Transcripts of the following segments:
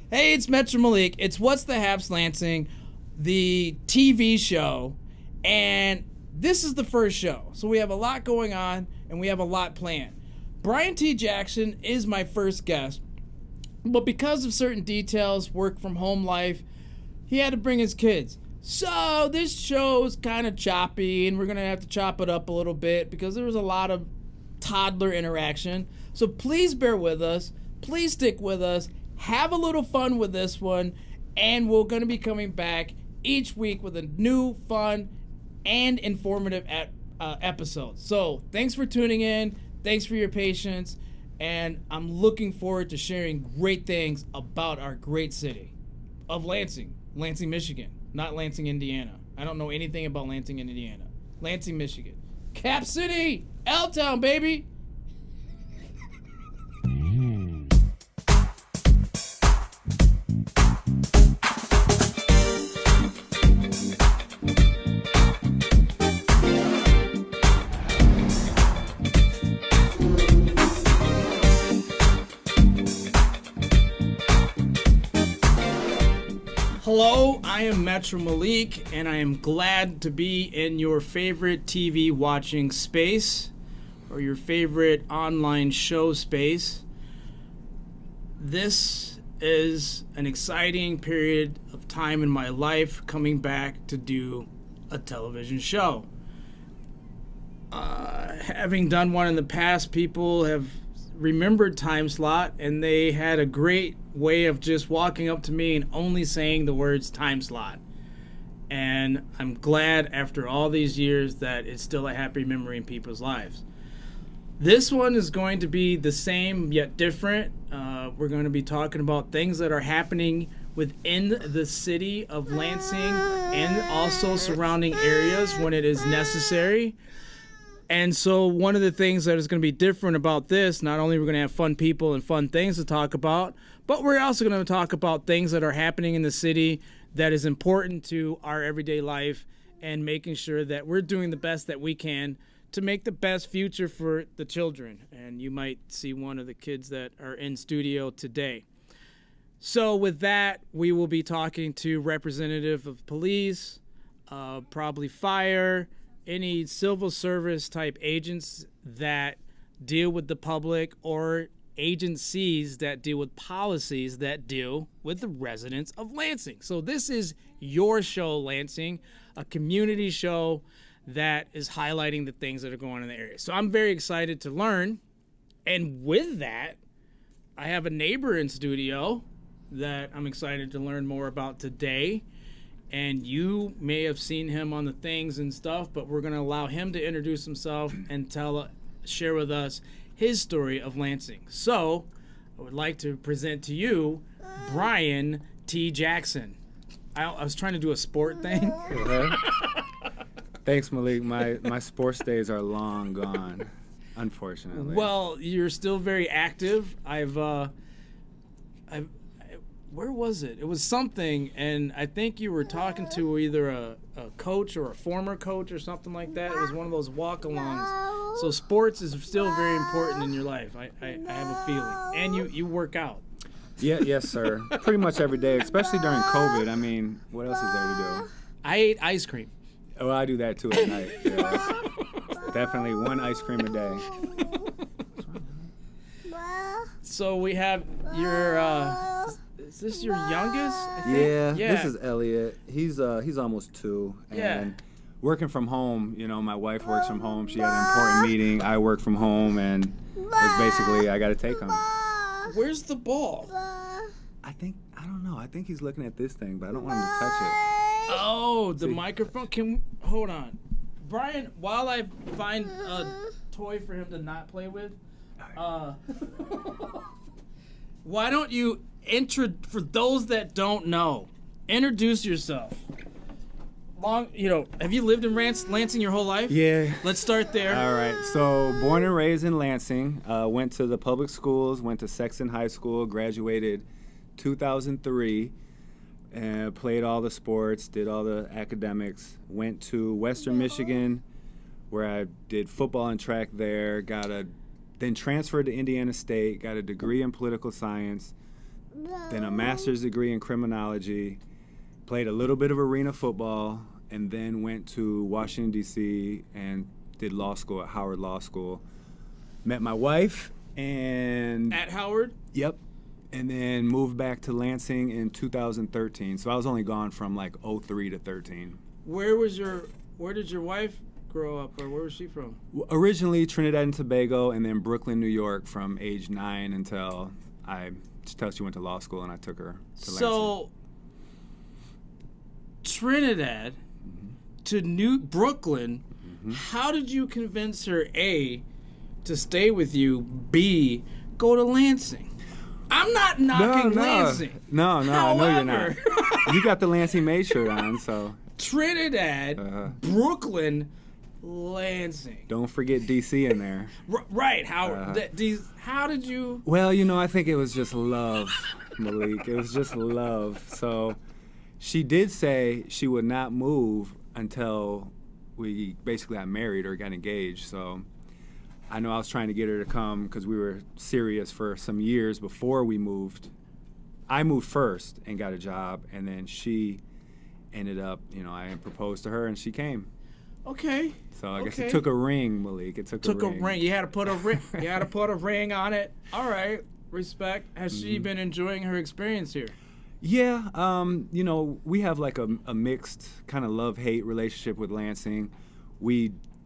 Hey, it's Metro Malik. It's What's the Haps Lansing, the TV show, and this is the first show. So we have a lot going on, and we have a lot planned. Brian T. Jackson is my first guest, but because of certain details, work from home life, he had to bring his kids. So this show's kind of choppy, and we're going to have to chop it up a little bit because there was a lot of toddler interaction. So please bear with us. Please stick with us. Have a little fun with this one, and we're going to be coming back each week with a new, fun, and informative episode. So thanks for tuning in. Thanks for your patience, and I'm looking forward to sharing great things about our great city of Lansing, Michigan, not Lansing, Indiana. I don't know anything about Lansing, Indiana. Lansing, Michigan. Cap City, L-Town, baby. Hello, I am Metro Malik, and I am glad to be in your favorite TV watching space, or your favorite online show space. This is an exciting period of time in my life, coming back to do a television show. Having done one in the past, people have remembered Time Slot, and they had a great way of just walking up to me and only saying the words Time Slot. And I'm glad after all these years that it's still a happy memory in people's lives. This one is going to be the same yet different. We're going to be talking about things that are happening within the city of Lansing and also surrounding areas when it is necessary. And so one of the things that is going to be different about this, not only are we going to have fun people and fun things to talk about, but we're also going to talk about things that are happening in the city that is important to our everyday life and making sure that we're doing the best that we can to make the best future for the children. And you might see one of the kids that are in studio today. So with that, we will be talking to representative of police, probably fire, any civil service type agents that deal with the public, or agencies that deal with policies that deal with the residents of Lansing. So this is your show, Lansing, a community show that is highlighting the things that are going on in the area. So I'm very excited to learn. And with that, I have a neighbor in studio that I'm excited to learn more about today. And you may have seen him on the things and stuff, but we're going to allow him to introduce himself and share with us his story of Lansing. So I would like to present to you Brian T. Jackson. I was trying to do a sport thing. Thanks, Malik. My sports days are long gone, unfortunately. Well, you're still very active. Where was it? It was something, and I think you were talking to either a coach or a former coach or something like that. It was one of those walk-alongs. So sports is still very important in your life. I have a feeling. And you work out. Yeah, yes, sir. Pretty much every day, especially during COVID. I mean, what else is there to do? I ate ice cream. Oh, I do that too at night. Yeah, definitely one ice cream a day. So we have your... is this your youngest? I think? Yeah, this is Elliot. He's almost 2. And working from home, my wife works from home. She had an important meeting. I work from home, and it's basically I got to take him. Where's the ball? I don't know. I think he's looking at this thing, but I don't want him to touch it. Oh, the microphone. Hold on. Brian, while I find a toy for him to not play with, why don't you for those that don't know, introduce yourself. Have you lived in Lansing your whole life? Yeah. Let's start there. All right. So, born and raised in Lansing, went to the public schools, went to Sexton High School, graduated 2003, and played all the sports, did all the academics. Went to Western Michigan, where I did football and track there. Then transferred to Indiana State, got a degree in political science. then a master's degree in criminology, played a little bit of arena football, and then went to Washington, D.C. and did law school at Howard Law School. Met my wife and... At Howard? Yep. And then moved back to Lansing in 2013. So I was only gone from like 03 to 13. Where did your wife grow up, or where was she from? Originally Trinidad and Tobago, and then Brooklyn, New York from age 9 until she went to law school, and I took her to Lansing. So Trinidad to Brooklyn, how did you convince her, A, to stay with you, B, go to Lansing? I'm not knocking Lansing. No, However, I know you're not. You got the Lansing Made shirt on, so. Trinidad, Brooklyn, Lansing. Don't forget D.C. in there. Right. How did you? Well, I think it was just love, Malik. It was just love. So she did say she would not move until we basically got married or got engaged. So I know I was trying to get her to come because we were serious for some years before we moved. I moved first and got a job, and then she ended up, I proposed to her, and she came. Okay. So I guess it took a ring, Malik. It took a ring. You had to put a ring. You had to put a ring on it. All right. Respect. Has she been enjoying her experience here? Yeah. We have like a mixed kind of love-hate relationship with Lansing.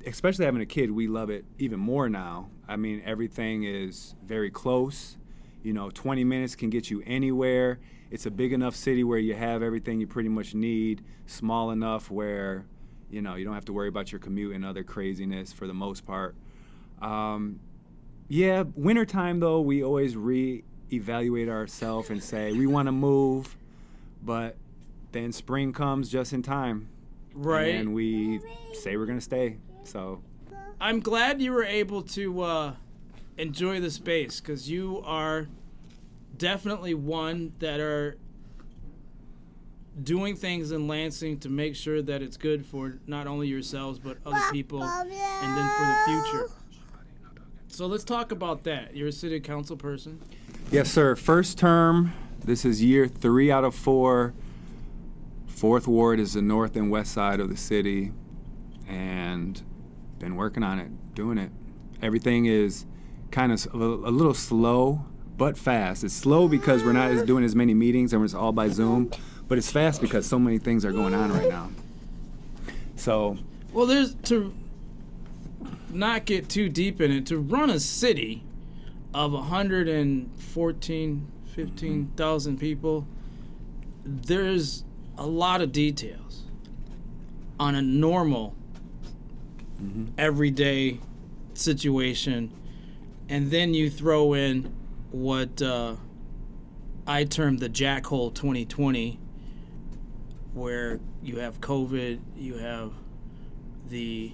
Especially having a kid, we love it even more now. I mean, everything is very close. 20 minutes can get you anywhere. It's a big enough city where you have everything you pretty much need, small enough where, you don't have to worry about your commute and other craziness for the most part. Wintertime, though, we always reevaluate ourselves and say we want to move, but then spring comes just in time. Right. And we say we're going to stay. So I'm glad you were able to enjoy the space, because you are definitely one that are doing things in Lansing to make sure that it's good for not only yourselves but other people and then for the future. So let's talk about that. You're a city council person? Yes, sir. First term. This is year 3 out of 4. Fourth ward is the north and west side of the city, and been working on it, doing it. Everything is kind of a little slow, but fast. It's slow because we're not doing as many meetings and it's all by Zoom, but it's fast because so many things are going on right now. So, well, there's, to not get too deep in it, to run a city of 15,000 people, there's a lot of details on a normal, everyday situation, and then you throw in what I term the jackhole 2020, where you have COVID, you have the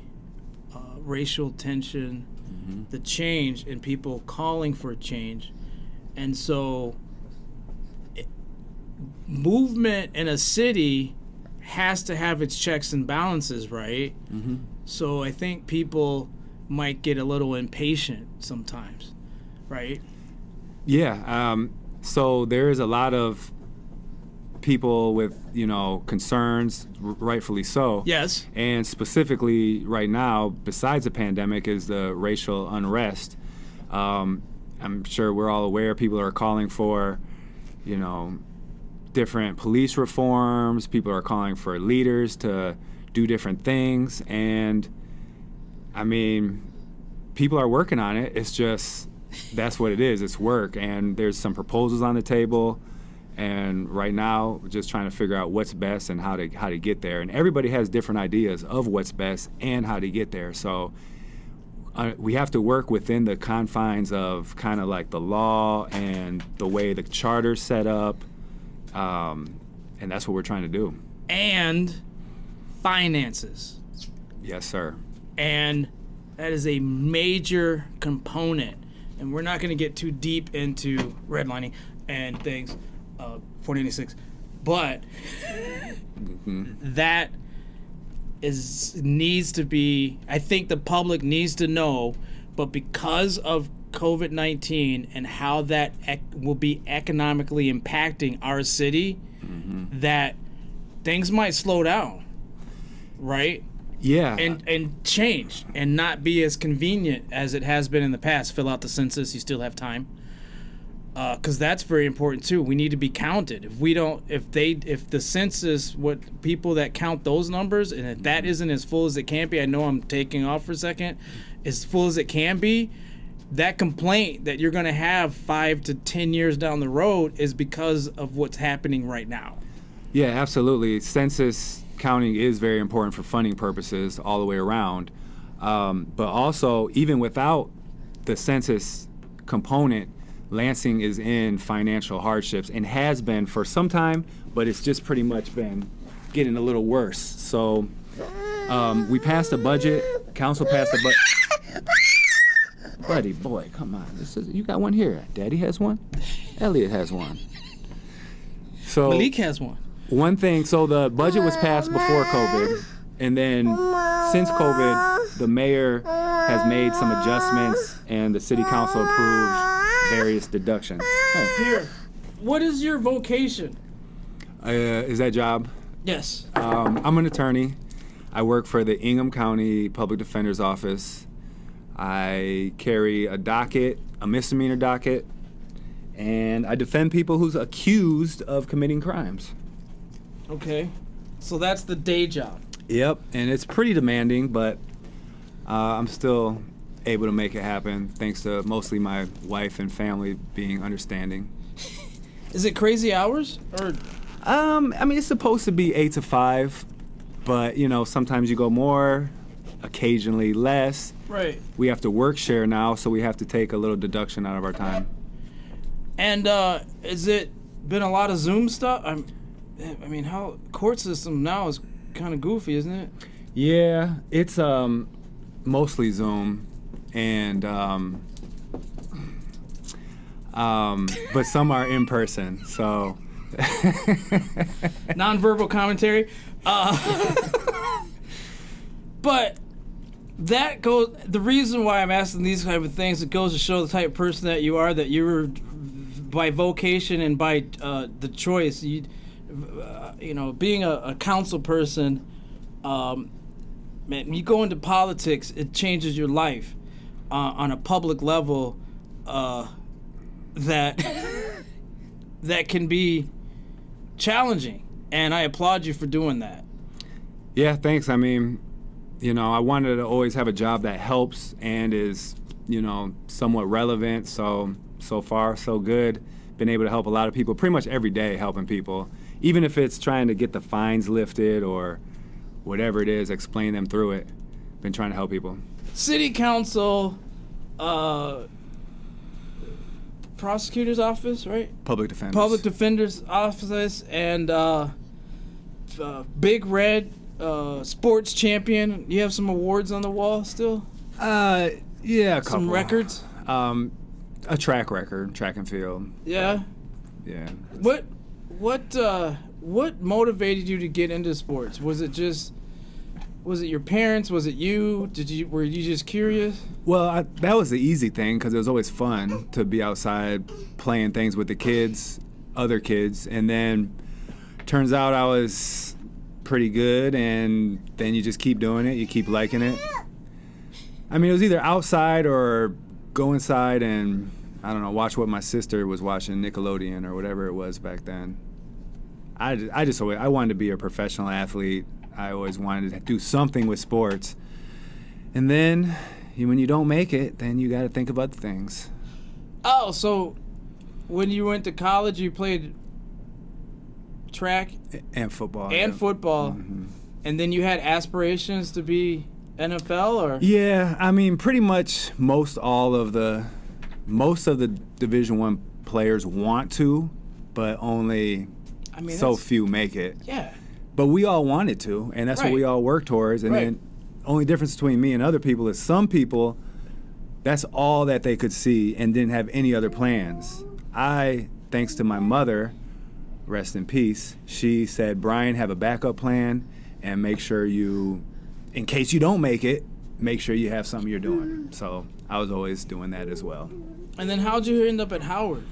racial tension, the change, and people calling for change. And so movement in a city has to have its checks and balances, right? So I think people might get a little impatient sometimes, right? Yeah. So there is a lot of people with, concerns, rightfully so. Yes. And specifically right now, besides the pandemic, is the racial unrest. I'm sure we're all aware people are calling for, different police reforms. People are calling for leaders to do different things. And, I mean, people are working on it. It's just, that's what it is. It's work. And there's some proposals on the table. And right now, we're just trying to figure out what's best and how to get there. And everybody has different ideas of what's best and how to get there. So we have to work within the confines of kind of like the law and the way the charter's set up. And that's what we're trying to do. And finances. Yes, sir. And that is a major component. And we're not going to get too deep into redlining and things, 486. But that needs to be, I think the public needs to know, but because of COVID-19 and how that will be economically impacting our city, that things might slow down, right? Yeah. And change and not be as convenient as it has been in the past. Fill out the census, you still have time. Because that's very important too. We need to be counted. If the census, what people that count those numbers, and if that isn't as full as it can be, I know I'm taking off for a second, as full as it can be, that complaint that you're going to have 5 to 10 years down the road is because of what's happening right now. Yeah, absolutely. Census counting is very important for funding purposes all the way around. But also, even without the census component, Lansing is in financial hardships and has been for some time, but it's just pretty much been getting a little worse. So we passed a budget. Council passed a budget. Buddy, boy, come on. You got one here. Daddy has one. Elliot has one. So Malik has one. One thing, so the budget was passed before COVID, and then since COVID, the mayor has made some adjustments, and the city council approved various deductions. Here, what is your vocation? Is that job? Yes. I'm an attorney. I work for the Ingham County Public Defender's Office. I carry a docket, a misdemeanor docket, and I defend people who's accused of committing crimes. Okay. So that's the day job. Yep, and it's pretty demanding, but I'm still able to make it happen thanks to mostly my wife and family being understanding. Is it crazy hours or? I mean, it's supposed to be 8 to 5, but sometimes you go more, occasionally less. Right. We have to work share now, so we have to take a little deduction out of our time. And has it been a lot of Zoom stuff? I mean, how court system now is kind of goofy, isn't it? Yeah, it's mostly Zoom, and but some are in person. So nonverbal commentary, but that goes. The reason why I'm asking these type of things, it goes to show the type of person that you are. That you were by vocation and by the choice. Being a council person, man, you go into politics, it changes your life on a public level. That can be challenging, and I applaud you for doing that. Yeah, thanks. I mean, I wanted to always have a job that helps and is, somewhat relevant. So far, so good. Been able to help a lot of people pretty much every day, helping people. Even if it's trying to get the fines lifted or whatever it is, explain them through it. Been trying to help people. City council, prosecutor's office, right? Public defenders. Public defender's office, and Big Red, sports champion. You have some awards on the wall still? Yeah, a couple. Some records? A track record, track and field. Yeah. Yeah. What motivated you to get into sports? Was it your parents? Was it you? Were you just curious? Well, that was the easy thing because it was always fun to be outside playing things with the kids, other kids, and then turns out I was pretty good, and then you just keep doing it, you keep liking it. I mean, it was either outside or go inside and, I don't know, watch what my sister was watching, Nickelodeon or whatever it was back then. I wanted to be a professional athlete. I always wanted to do something with sports. And then, when you don't make it, then you got to think of other things. Oh, so when you went to college, you played track? And football. And yeah. Football. Mm-hmm. And then you had aspirations to be NFL, or? Yeah, I mean, pretty much most of the Division I players want to, but only few make it. Yeah. But we all wanted to, and that's what we all work towards. And then only difference between me and other people is some people, that's all that they could see and didn't have any other plans. I, thanks to my mother, rest in peace, she said, Brian, have a backup plan and make sure in case you don't make it, make sure you have something you're doing. So I was always doing that as well. And then how'd you end up at Howard?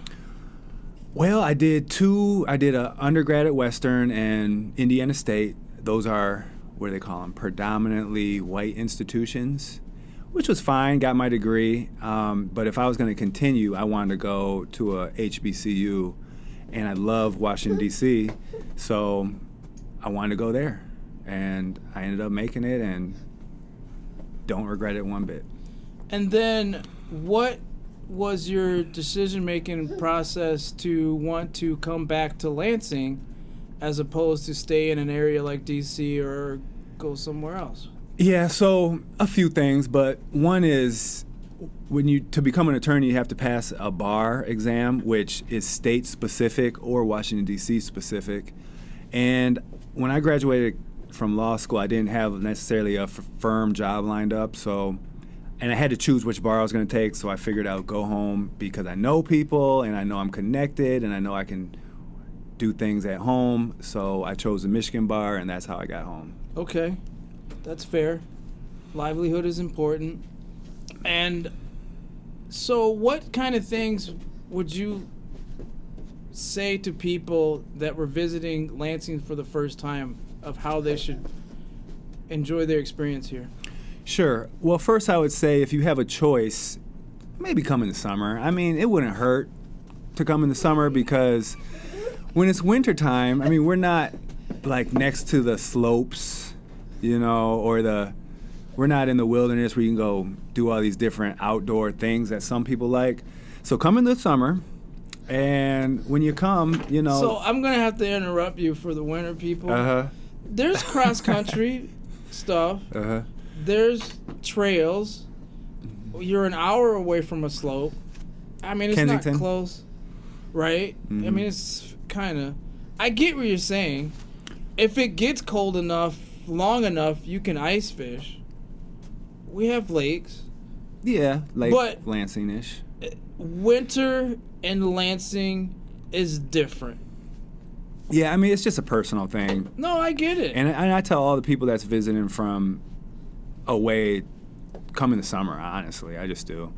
Well, I did an undergrad at Western and Indiana State. Those are, what do they call them, predominantly white institutions, which was fine, got my degree. But if I was going to continue, I wanted to go to a HBCU, and I love Washington, D.C., so I wanted to go there. And I ended up making it and don't regret it one bit. And then what was your decision-making process to want to come back to Lansing as opposed to stay in an area like D.C. or go somewhere else? Yeah, so a few things, but one is to become an attorney, you have to pass a bar exam, which is state-specific or Washington, D.C. specific. And when I graduated from law school, I didn't have necessarily a firm job lined up, and I had to choose which bar I was going to take, so I figured I would go home because I know people, and I know I'm connected, and I know I can do things at home. So I chose the Michigan bar, and that's how I got home. Okay, that's fair. Livelihood is important. And so what kind of things would you say to people that were visiting Lansing for the first time of how they should enjoy their experience here? Sure. Well, first I would say if you have a choice, maybe come in the summer. I mean, it wouldn't hurt to come in the summer because when it's wintertime, I mean, we're not like next to the slopes, or we're not in the wilderness where you can go do all these different outdoor things that some people like. So come in the summer, and when you come, So I'm going to have to interrupt you for the winter people. Uh-huh. There's cross-country stuff. Uh-huh. There's trails. You're an hour away from a slope. I mean, it's Kensington. not close, right? Mm-hmm. I mean, it's kind of... I get what you're saying. If it gets cold enough, long enough, you can ice fish. We have lakes. Yeah, like But- Lansing-ish. Winter in Lansing is different. Yeah, I mean, it's just a personal thing. No, I get it. And I tell all the people that's visiting from away, come in the summer, honestly. I just do.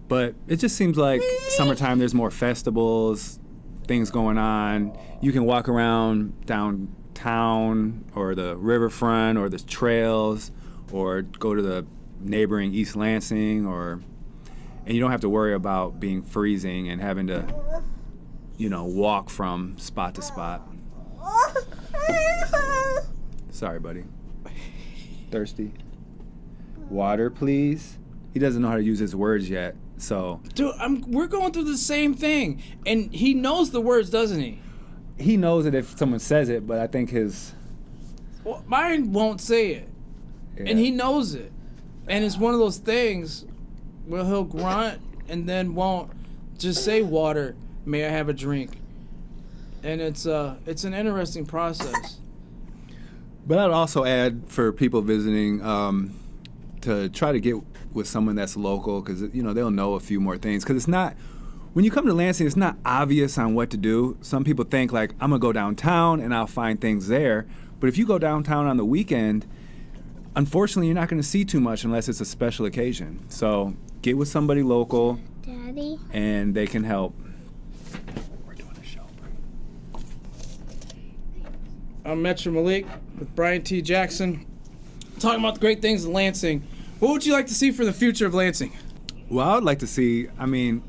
But it just seems like summertime, there's more festivals, things going on. You can walk around downtown or the riverfront or the trails or go to the neighboring East Lansing and you don't have to worry about being freezing and having to, walk from spot to spot. Sorry, buddy. Thirsty? Water, please? He doesn't know how to use his words yet, so... Dude, we're going through the same thing. And he knows the words, doesn't he? He knows it if someone says it, but I think his... Well, mine won't say it. Yeah. And he knows it. And it's one of those things where he'll grunt and then won't just say water, may I have a drink. And it's an interesting process. But I'd also add for people visiting to try to get with someone that's local because, they'll know a few more things. Because it's not... When you come to Lansing, it's not obvious on what to do. Some people think, like, I'm going to go downtown and I'll find things there. But if you go downtown on the weekend, unfortunately, you're not going to see too much unless it's a special occasion. So get with somebody local, Daddy? and they can help. We're doing a show. I'm Metro Malik with Brian T. Jackson, talking about the great things of Lansing. What would you like to see for the future of Lansing? Well, I would like to see, if I'm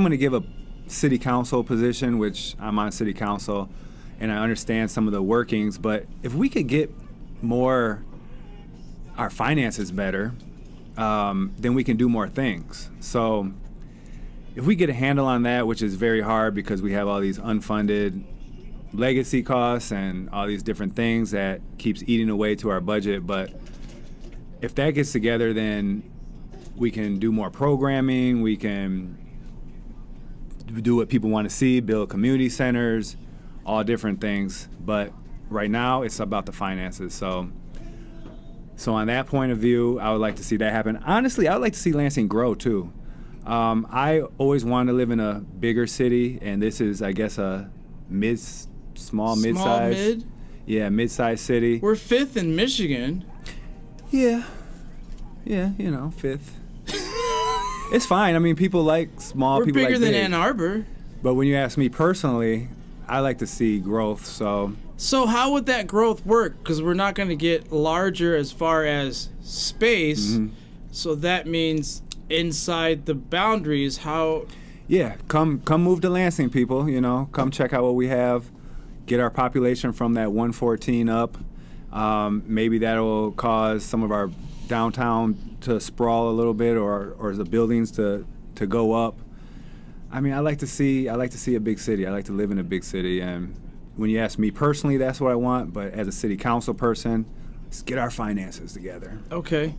going to give a city council position, which I'm on city council, and I understand some of the workings, but if we could get our finances better, then we can do more things. So if we get a handle on that, which is very hard because we have all these unfunded legacy costs and all these different things that keeps eating away to our budget, but if that gets together, then we can do more programming, we can do what people want to see, build community centers, all different things. But right now, it's about the finances. So on that point of view, I would like to see that happen. Honestly, I would like to see Lansing grow, too. I always wanted to live in a bigger city, and this is, I guess, a small mid-size. Mid? Yeah, mid-sized city. We're 5th in Michigan. Yeah. Yeah, you know, 5th. It's fine. I mean, people like small. We're people bigger like than big. Ann Arbor. But when you ask me personally, I like to see growth. So how would that growth work? Because we're not going to get larger as far as space. Mhm. So that means inside the boundaries, how... Yeah, come move to Lansing, people. You know, come check out what we have. Get our population from that 114 up. Maybe that'll cause some of our downtown to sprawl a little bit, or the buildings to go up. I mean, I like to see a big city. I like to live in a big city, and when you ask me personally, that's what I want. But as a city council person, let's get our finances together. Okay.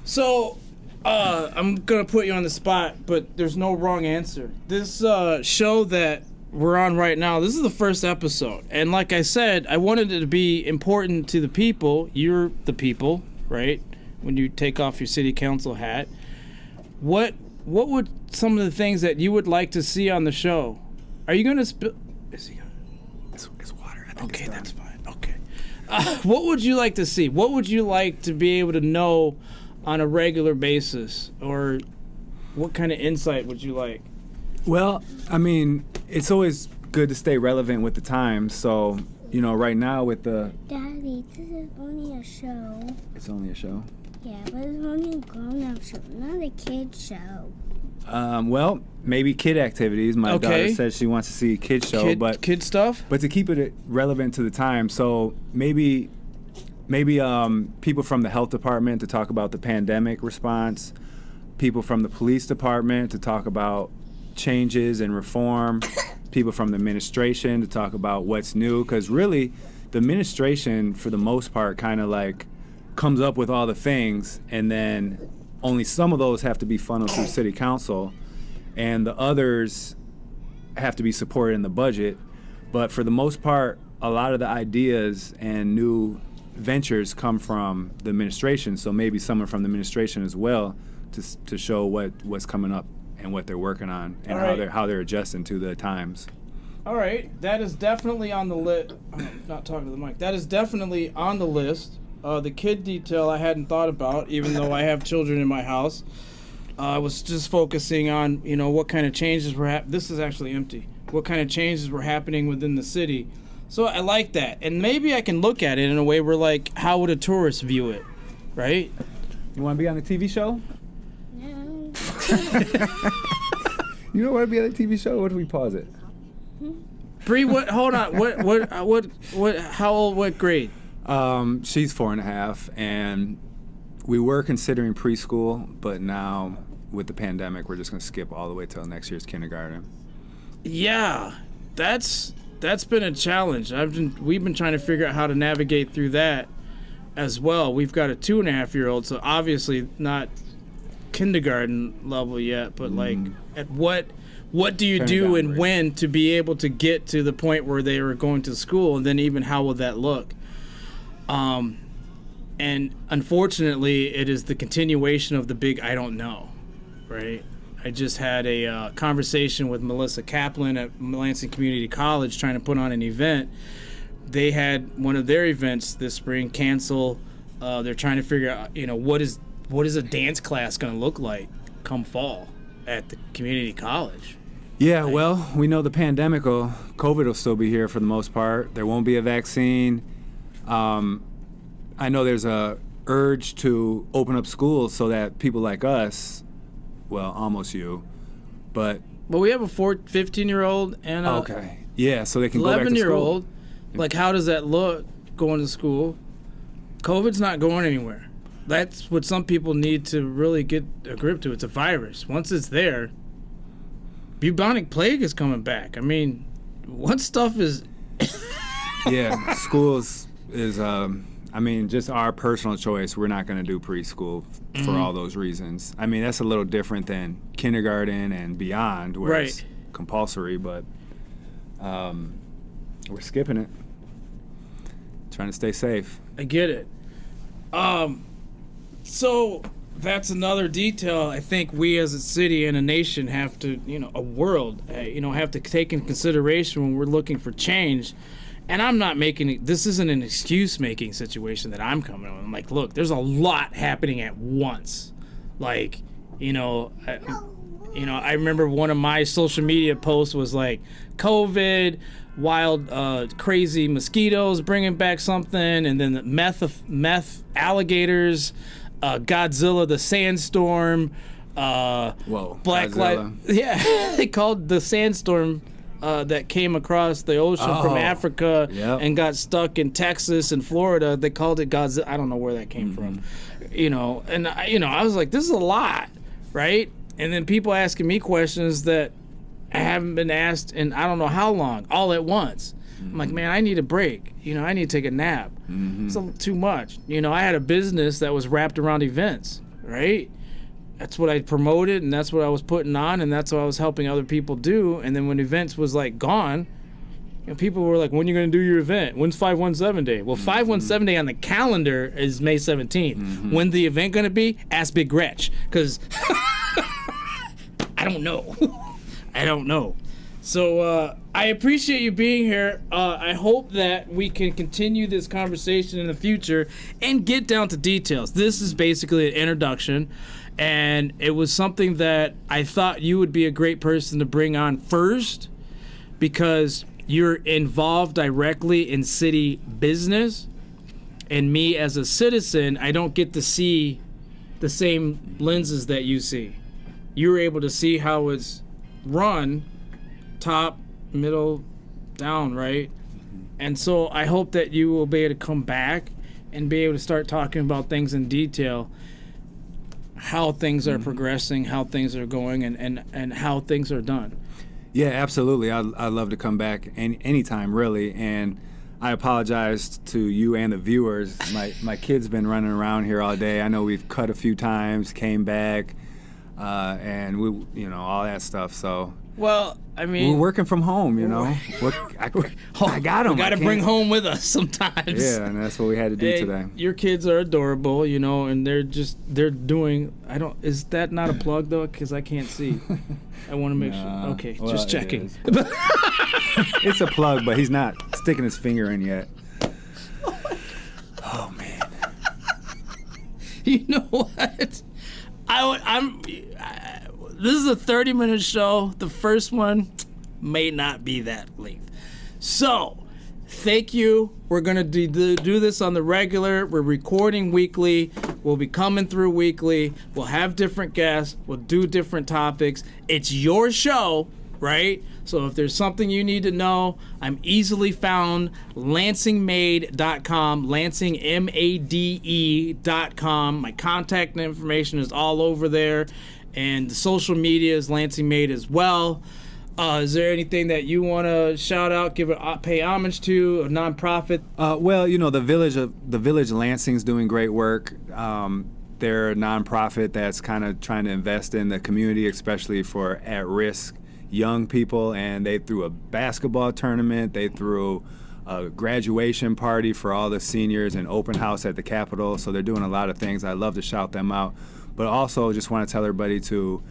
So, I'm going to put you on the spot, but there's no wrong answer. This show that we're on right now, this is the first episode. And like I said, I wanted it to be important to the people. You're the people, right? When you take off your city council hat. What would some of the things that you would like to see on the show? Are you going to spill... Is he going to... It's water. I think Okay, it's that's fine. Okay. What would you like to see? What would you like to be able to know on a regular basis? Or what kind of insight would you like? Well, I mean, it's always good to stay relevant with the times. So, you know, right now with the... Daddy, this is only a show. It's only a show? Yeah, but it's only a grown-up show, not a kid show. Well, maybe kid activities. My daughter said she wants to see a kid show, kid stuff? But to keep it relevant to the time, so maybe people from the health department to talk about the pandemic response, people from the police department to talk about changes and reform, people from the administration to talk about what's new, because really the administration for the most part kind of like comes up with all the things, and then only some of those have to be funneled through city council, and the others have to be supported in the budget. But for the most part, a lot of the ideas and new ventures come from the administration, so maybe someone from the administration as well to show what's coming up and what they're working on and how they're adjusting to the times. All right, that is definitely on the list. Not talking to the mic. That is definitely on the list. The kid detail I hadn't thought about, even though I have children in my house. I was just focusing on, you know, what kind of changes were happening. This is actually empty. What kind of changes were happening within the city. So I like that. And maybe I can look at it in a way where, like, how would a tourist view it, right? You want to be on the TV show? No. You don't want to be on the TV show? What if we pause it? Bree, what? Hold on. What? How old? What grade? She's 4.5, and we were considering preschool, but now with the pandemic, we're just going to skip all the way till next year's kindergarten. Yeah, that's been a challenge. We've been trying to figure out how to navigate through that as well. We've got a 2.5-year-old, so obviously not kindergarten level yet, but like at what do you do and when to be able to get to the point where they are going to school, and then even how will that look? And unfortunately, it is the continuation of the big I don't know, right? I just had a conversation with Melissa Kaplan at Lansing Community College trying to put on an event. They had one of their events this spring cancel. They're trying to figure out, you know, what is a dance class going to look like come fall at the community college. Yeah, well, we know the COVID will still be here for the most part. There won't be a vaccine. I know there's a urge to open up schools so that people like us, well, almost you, but... Well, we have a 15-year-old and a okay. Yeah, so they can go back to school. 11-year-old. Like, how does that look going to school? COVID's not going anywhere. That's what some people need to really get a grip to. It's a virus. Once it's there, bubonic plague is coming back. I mean, what stuff is... Yeah, schools is... I mean, just our personal choice. We're not going to do preschool for all those reasons. I mean, that's a little different than kindergarten and beyond, where it's compulsory, but we're skipping it. Trying to stay safe. I get it. So that's another detail I think we as a city and a nation have to, a world, have to take in consideration when we're looking for change. And I'm not making it, this isn't an excuse making situation that I'm coming with. I'm like, look, there's a lot happening at once. Like, I remember one of my social media posts was like, COVID, wild, crazy mosquitoes bringing back something, and then the meth alligators, Godzilla the sandstorm, Black Lives. Yeah, they called the sandstorm that came across the ocean from Africa and got stuck in Texas and Florida. They called it Godzilla. I don't know where that came from, And I was like, this is a lot, right? And then people asking me questions that I haven't been asked in I don't know how long, all at once. I'm like, man, I need a break. I need to take a nap. It's too much. I had a business that was wrapped around events, right? That's what I promoted, and that's what I was putting on, and that's what I was helping other people do. And then when events was like gone, people were like, when are you going to do your event? When's 517 day? Well, 517 day on the calendar is May 17th. When the event going to be? Ask Big Gretch, because I don't know. I don't know. So I appreciate you being here. I hope that we can continue this conversation in the future and get down to details. This is basically an introduction, and it was something that I thought you would be a great person to bring on first because you're involved directly in city business, and me as a citizen, I don't get to see the same lenses that you see. You're able to see how it's run, top, middle, down, right? And so I hope that you will be able to come back and be able to start talking about things in detail, how things are progressing, how things are going, and how things are done. Yeah, absolutely. I'd love to come back anytime, really. And I apologize to you and the viewers. My kid's been running around here all day. I know we've cut a few times, came back, and we, all that stuff. So. Well, I mean, we're working from home, I got them. We got to bring home with us sometimes. Yeah, and that's what we had to do today. Your kids are adorable, and they're doing. Is that not a plug though? Because I can't see. I want to make sure. Okay, well, just checking. It's a plug, but he's not sticking his finger in yet. Oh man. You know what? This is a 30-minute show. The first one may not be that length. So, thank you. We're going to do this on the regular. We're recording weekly. We'll be coming through weekly. We'll have different guests. We'll do different topics. It's your show, right? So if there's something you need to know, I'm easily found. LansingMade.com, Lansing, MADE.com. My contact information is all over there. And the social media is Lansing Made as well. Is there anything that you want to shout out, pay homage to, a nonprofit? Well, the Village Lansing's doing great work. They're a nonprofit that's kind of trying to invest in the community, especially for at-risk young people. And they threw a basketball tournament. They threw a graduation party for all the seniors, and open house at the Capitol. So they're doing a lot of things. I'd love to shout them out. But also just want to tell everybody to,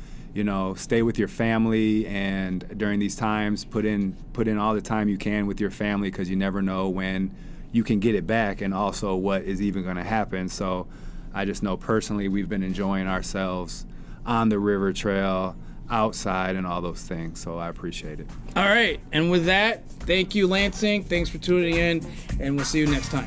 stay with your family, and during these times, put in all the time you can with your family, because you never know when you can get it back, and also what is even going to happen. So I just know personally we've been enjoying ourselves on the river trail, outside, and all those things. So I appreciate it. All right. And with that, thank you, Lansing. Thanks for tuning in, and we'll see you next time.